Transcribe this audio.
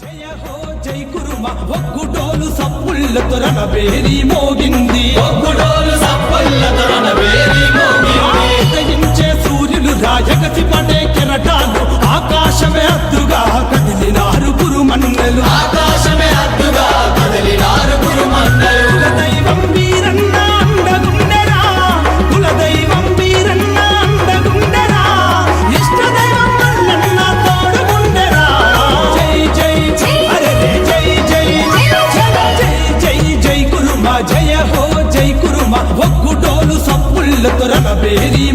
జయ హో జై కురుమా ఒగ్గుడోలు సప్పుళ్ళతో రణబేరి మోగింది ఒగ్గుడోలు సప్పుళ్ళతో రణబేరి మోగింది ఉదయించే సూర్యులు రాజగసి పడే కెరటాలు ఆకాశమే అద్దుగా కదిలినారు కురుమన్నెలు ఆకాశమే అద్దుగా కదిలినారు కురుమన్నెలు కులదైవం వీరన్న అండగుండెరా కులదైవం వీరన్న అండగుండెరా ఇష్టదైవం మల్లన్న తోడుగుండెరా జై జై జై అరే జై జై జై జై జై కురుమా జయ హో జై కురుమా ఒగ్గుడోలు సప్పుళ్ళతో రణబేరి